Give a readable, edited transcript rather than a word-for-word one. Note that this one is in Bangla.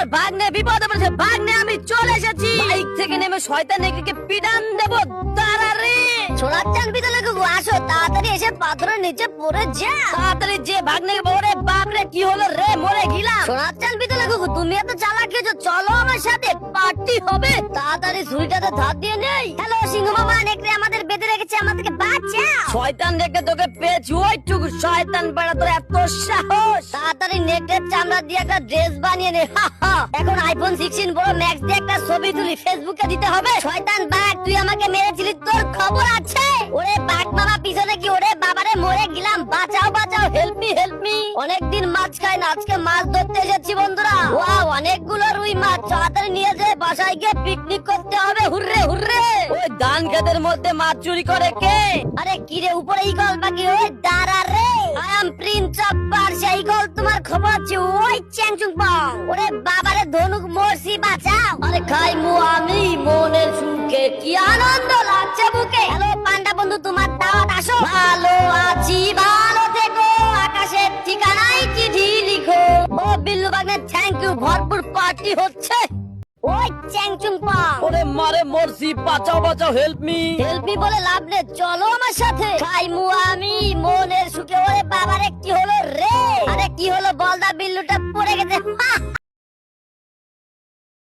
আমার ভাগ্নে বিপদে পড়েছে। ভাগ্নে আমি চলে এসেছি। বাইক থেকে নেমে শয়তান নেকড়েকে পিটান দেবো। দাঁড়া রে। ছোড়াচ্চান বিতলে গুগু, আসো তাড়াতাড়ি এসে পাথরের নিচে পড়ে যা। তাড়াতাড়ি যে ভাগ্নে ওরে বাপ রে, কি হলো রে, মরে গেলাম। ছোড়াচ্চান বিতলে গুগু, তুমি এত চালাক হয়েছো, চলো আমার সাথে পার্টি হবে। তাড়াতাড়ি ছুরিটাতে ধার দিয়ে নেই। হ্যালো সিংহ মামা, নেকড়ে আমাদের বেঁধে রেখেছে, আমাদেরকে বাঁচাও। শয়তান দেখে তোকে পেয়েছি, ওইটুকু শয়তান বেড়া, তোর এত সাহস। তাড়াতাড়ি নেকড়ের চামড়া দিয়ে একটা ড্রেস বানিয়ে নে। এখন আইফোন 16 প্রো ম্যাক্স দিয়ে একটা ছবি তুলি ফেসবুকে দিতে হবে। শয়তান বাঘ, তুই আমাকে মেরেছিলি, তোর খবর আছে? ওরে বাঘ মামা পিছনে কি? ওরে বাবারে মরে গেলাম, বাঁচাও বাঁচাও, হেল্প মি হেল্প মি। অনেকদিন মাছ খাই না, আজকে মাছ ধরতে এসেছি বন্ধুরা। ওয়াও, অনেকগুলো রুই মাছ, তাড়াতাড়ি নিয়ে যেয়ে বাসায় গিয়ে পিকনিক করতে হবে। Hurray hurray. ওই ধান খেতের মধ্যে মাছ চুরি করে কে? আরে কি রে, উপরে ইগল পাখি, ওই দাঁড়া রে। I am Prince of Persia. Eagle তোমার খবর আছে? ওই চ্যাংচুং পং। ওরে বাবারে ধনুক মরছি, বাঁচাও। আরে খাইমু আমি মনের সুখে, কি আনন্দ লাগছে বুকে। হ্যালো পান্ডা বন্ধু, তোমার দাওয়াত, আসো। ভালো আছি, ভালো থেকো, আকাশের ঠিকানায় চিঠি লিখো। ও বিল্লু বাগনে থ্যাংক ইউ, ভরপুর পার্টি হচ্ছে। ওই চ্যাংচুং পং। ওরে মারে মরছি, বাঁচাও বাঁচাও, হেল্প মি। হেল্প মি বলে লাভ নেই, চলো আমার সাথে। খাইমু আমি মনের সুখে। ওরে বাবারে কি হলো রে? আরে কি হলো, বলদা বিল্লুটা পড়ে গেছে।